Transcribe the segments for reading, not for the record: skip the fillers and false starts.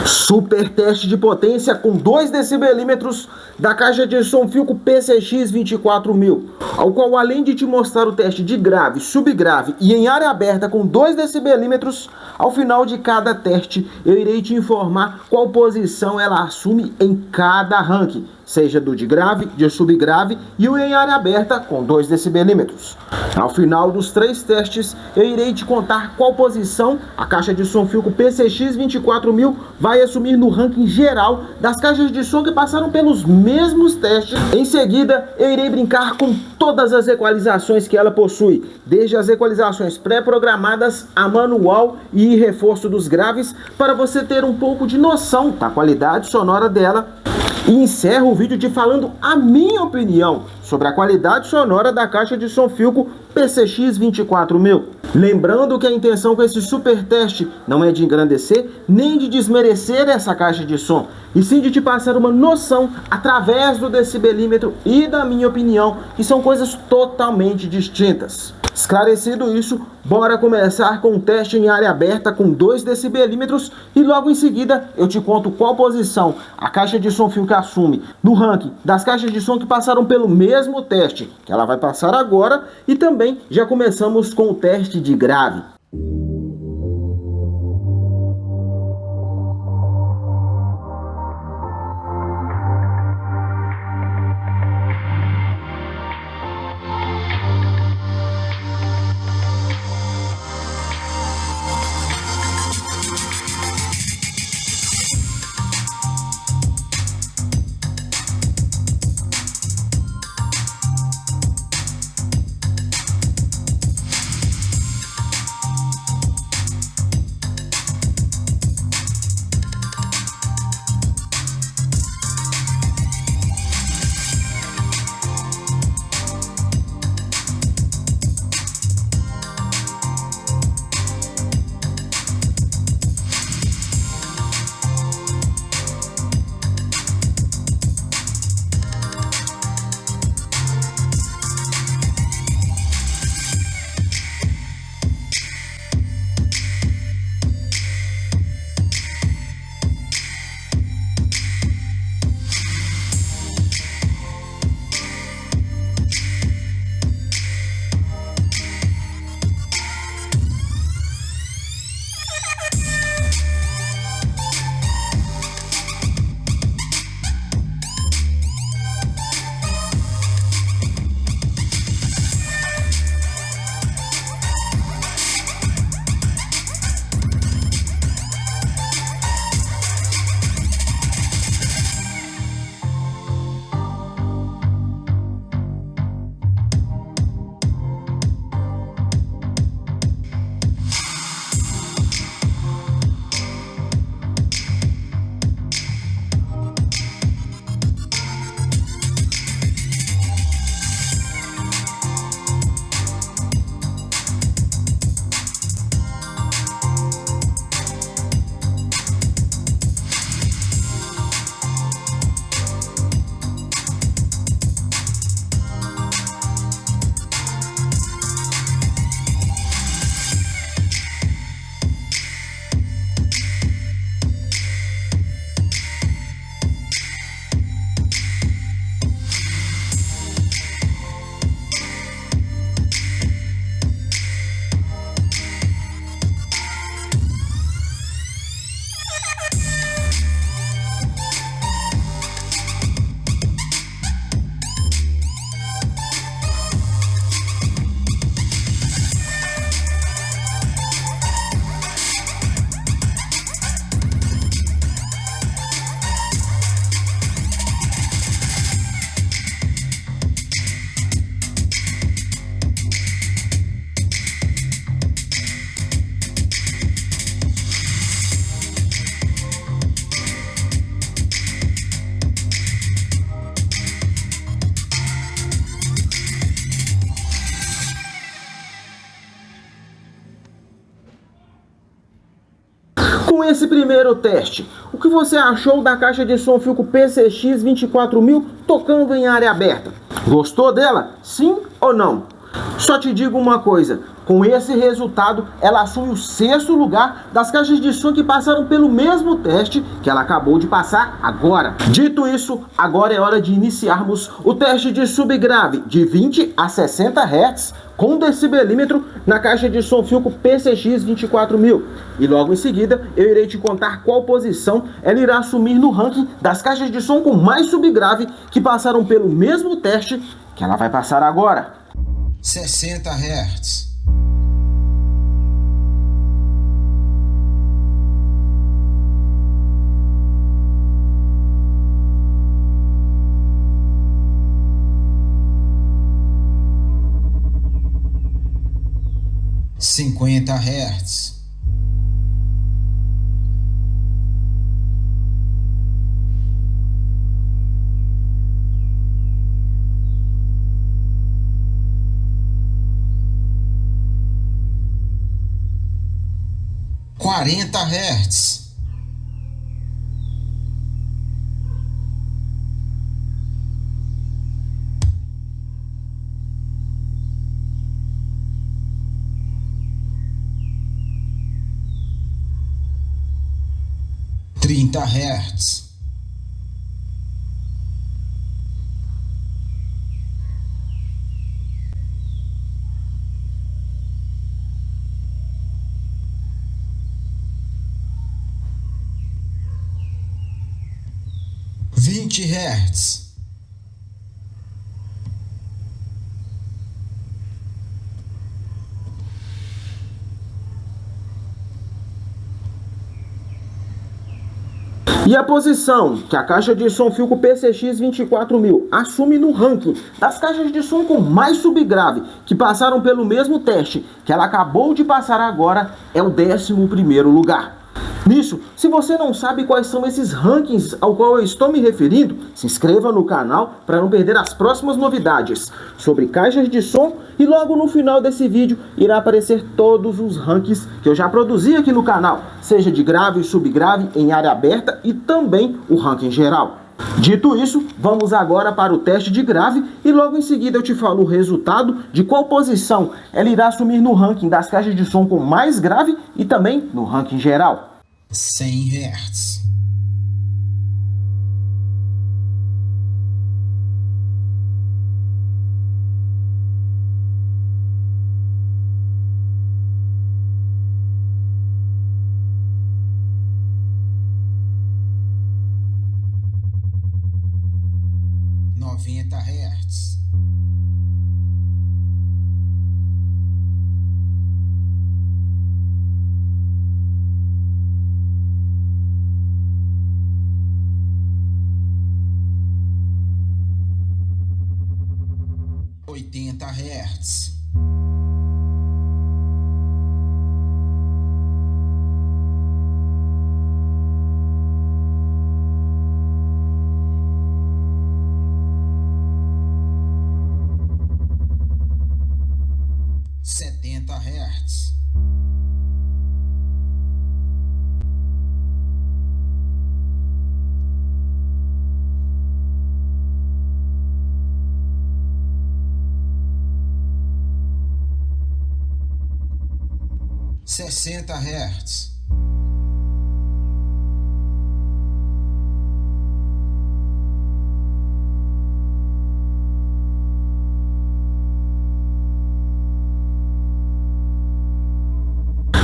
Super teste de potência com 2 decibelímetros da caixa de som Philco PCX 24000, ao qual, além de te mostrar o teste de grave, subgrave e em área aberta com 2 decibelímetros, ao final de cada teste eu irei te informar qual posição ela assume em cada ranking, seja do de grave, de subgrave e o em área aberta com 2 decibelímetros. Ao final dos 3 testes, eu irei te contar qual posição a caixa de som Philco PCX 24000 vai assumir no ranking geral das caixas de som que passaram pelos mesmos testes. Em seguida, eu irei brincar com todas as equalizações que ela possui, desde as equalizações pré-programadas a manual e reforço dos graves, para você ter um pouco de noção da qualidade sonora dela. E encerro o vídeo te falando a minha opinião sobre a qualidade sonora da caixa de som Philco PCX 24000. Lembrando que a intenção com esse super teste não é de engrandecer nem de desmerecer essa caixa de som, e sim de te passar uma noção através do decibelímetro e da minha opinião, que são coisas totalmente distintas. Esclarecido isso, bora começar com um teste em área aberta com 2 decibelímetros e logo em seguida eu te conto qual posição a caixa de som Philco assume no ranking das caixas de som que passaram pelo mesmo teste, que ela vai passar agora, e também já começamos com o teste de grave. Com esse primeiro teste, o que você achou da caixa de som Philco PCX 24000 tocando em área aberta? Gostou dela? Sim ou não? Só te digo uma coisa, com esse resultado, ela assume o 6º lugar das caixas de som que passaram pelo mesmo teste que ela acabou de passar agora. Dito isso, agora é hora de iniciarmos o teste de subgrave de 20 a 60 Hz com decibelímetro na caixa de som Philco PCX 24000. E logo em seguida, eu irei te contar qual posição ela irá assumir no ranking das caixas de som com mais subgrave que passaram pelo mesmo teste que ela vai passar agora. 60 Hz. Cinquenta Hz. Quarenta Hz. Trinta Hz. Vinte Hz. E a posição que a caixa de som Philco PCX 24000 assume no ranking das caixas de som com mais subgrave que passaram pelo mesmo teste que ela acabou de passar agora é o 11º lugar. Nisso, se você não sabe quais são esses rankings ao qual eu estou me referindo, se inscreva no canal para não perder as próximas novidades sobre caixas de som e logo no final desse vídeo irá aparecer todos os rankings que eu já produzi aqui no canal, seja de grave e subgrave em área aberta e também o ranking geral. Dito isso, vamos agora para o teste de grave e logo em seguida eu te falo o resultado de qual posição ela irá assumir no ranking das caixas de som com mais grave e também no ranking geral. 100 Hz. Noventa Hz. Oitenta Hz. Setenta Hz. Sessenta Hz.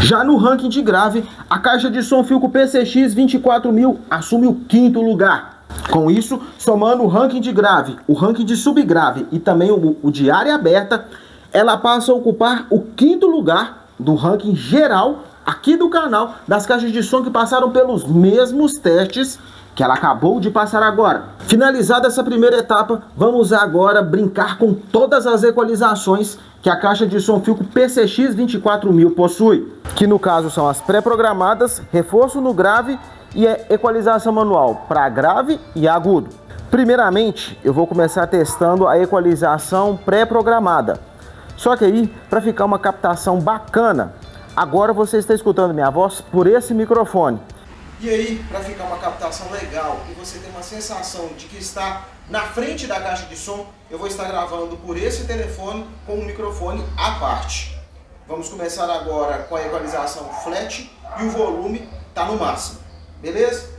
Já no ranking de grave, a caixa de som Philco PCX 24000 assume o 5º lugar. Com isso, somando o ranking de grave, o ranking de subgrave e também o de área aberta, ela passa a ocupar o 5º lugar do ranking geral aqui do canal das caixas de som que passaram pelos mesmos testes que ela acabou de passar agora. Finalizada essa primeira etapa, vamos agora brincar com todas as equalizações que a caixa de som Philco PCX 24000 possui, que no caso são as pré-programadas, reforço no grave e a equalização manual para grave e agudo. Primeiramente, eu vou começar testando a equalização pré-programada. Só que aí, para ficar uma captação bacana, agora você está escutando minha voz por esse microfone. E aí, para ficar uma captação legal e você ter uma sensação de que está na frente da caixa de som, eu vou estar gravando por esse telefone com um microfone à parte. Vamos começar agora com a equalização flat e o volume está no máximo, beleza?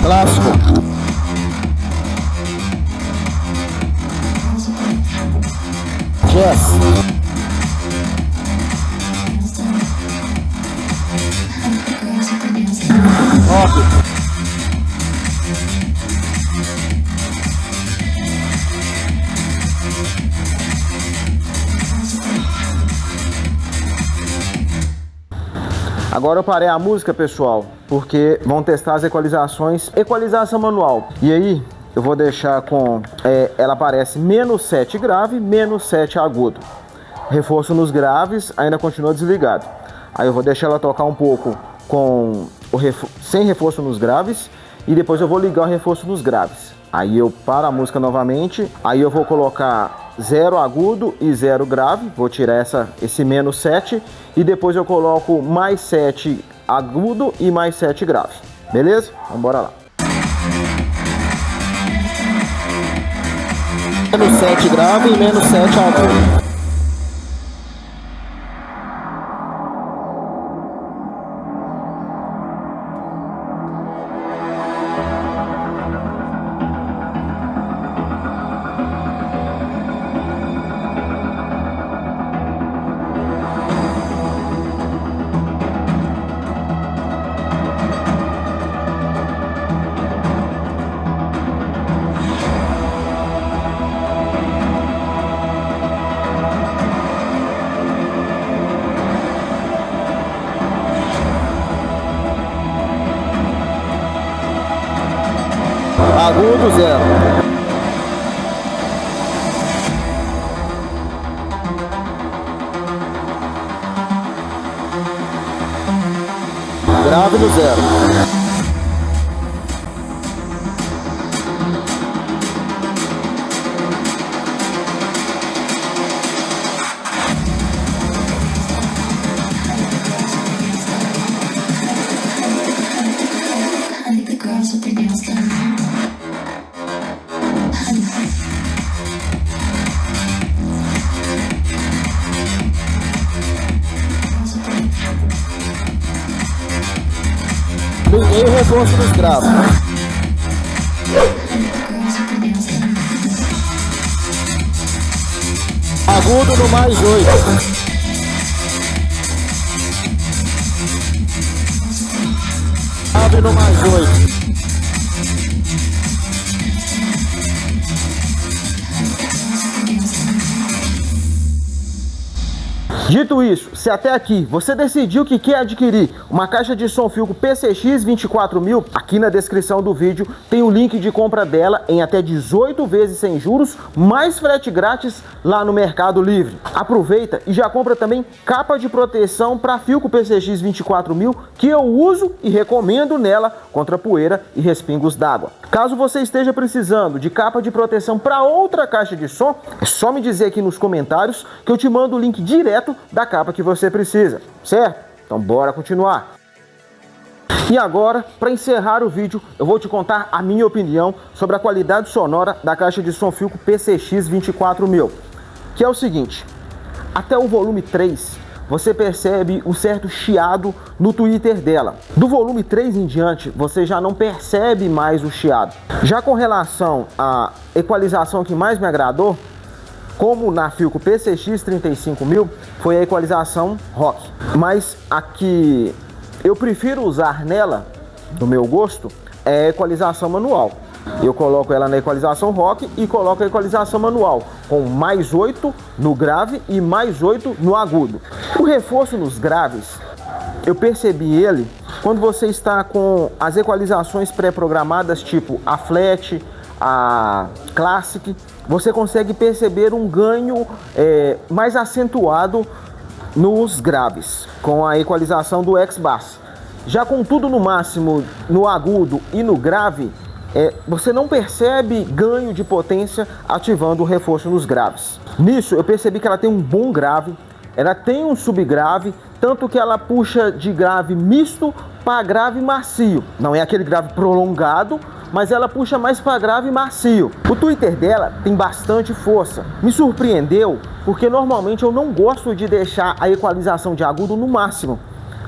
Clássico. Jazz. Rock. Agora eu parei a música, pessoal, porque vão testar as equalizações, equalização manual. E aí eu vou deixar com, ela aparece -7 grave, -7 agudo. Reforço nos graves, ainda continua desligado. Aí eu vou deixar ela tocar um pouco com sem reforço nos graves e depois eu vou ligar o reforço nos graves. Aí eu paro a música novamente, aí eu vou colocar 0 agudo e 0 grave, vou tirar esse -7 e depois eu coloco +7 agudo e +7 grave, beleza? Então bora lá. -7 grave e -7 agudo. Agudo 0. Grave no 0. Liguei o reforço dos graves. Agudo no +8. Abre no +8. Dito isso, se até aqui você decidiu que quer adquirir uma caixa de som Philco PCX 24000, aqui na descrição do vídeo tem o link de compra dela em até 18 vezes sem juros, mais frete grátis lá no Mercado Livre. Aproveita e já compra também capa de proteção para Philco PCX 24000, que eu uso e recomendo nela contra poeira e respingos d'água. Caso você esteja precisando de capa de proteção para outra caixa de som, é só me dizer aqui nos comentários que eu te mando o link direto da capa que você precisa, certo? Então bora continuar. E agora, para encerrar o vídeo, eu vou te contar a minha opinião sobre a qualidade sonora da caixa de som Philco PCX 24000, que é o seguinte: até o volume 3 você percebe um certo chiado no tweeter dela. Do volume 3 em diante, você já não percebe mais o chiado. Já com relação à equalização que mais me agradou, como na Philco PCX 35000, foi a equalização rock. Mas a que eu prefiro usar nela, do meu gosto, é a equalização manual. Eu coloco ela na equalização rock e coloco a equalização manual, com mais 8 no grave e mais 8 no agudo. O reforço nos graves, eu percebi ele quando você está com as equalizações pré-programadas, tipo a Flat, a Classic, você consegue perceber um ganho mais acentuado nos graves, com a equalização do X-Bass. Já com tudo no máximo, no agudo e no grave, você não percebe ganho de potência ativando o reforço nos graves. Nisso, eu percebi que ela tem um bom grave, ela tem um subgrave, tanto que ela puxa de grave misto para grave macio. Não é aquele grave prolongado, mas ela puxa mais para grave macio. O tweeter dela tem bastante força. Me surpreendeu, porque normalmente eu não gosto de deixar a equalização de agudo no máximo.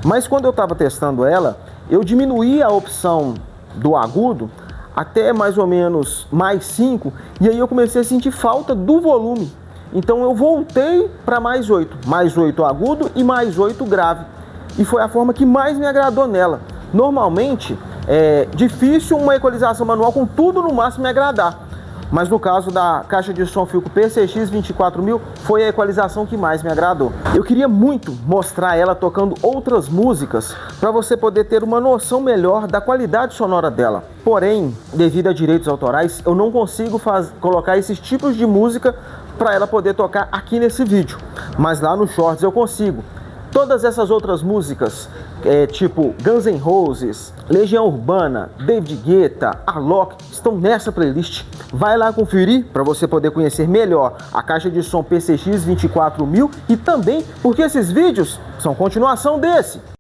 Mas quando eu estava testando ela, eu diminuí a opção do agudo até mais ou menos mais 5, e aí eu comecei a sentir falta do volume. Então eu voltei para mais 8 agudo e mais 8 grave. E foi a forma que mais me agradou nela. Normalmente é difícil uma equalização manual com tudo no máximo me agradar. Mas no caso da caixa de som Philco PCX 24000, foi a equalização que mais me agradou. Eu queria muito mostrar ela tocando outras músicas para você poder ter uma noção melhor da qualidade sonora dela. Porém, devido a direitos autorais, eu não consigo colocar esses tipos de música para ela poder tocar aqui nesse vídeo. Mas lá no Shorts eu consigo. Todas essas outras músicas, tipo Guns N' Roses, Legião Urbana, David Guetta, Alok, estão nessa playlist. Vai lá conferir para você poder conhecer melhor a caixa de som PCX 24000 e também porque esses vídeos são continuação desse.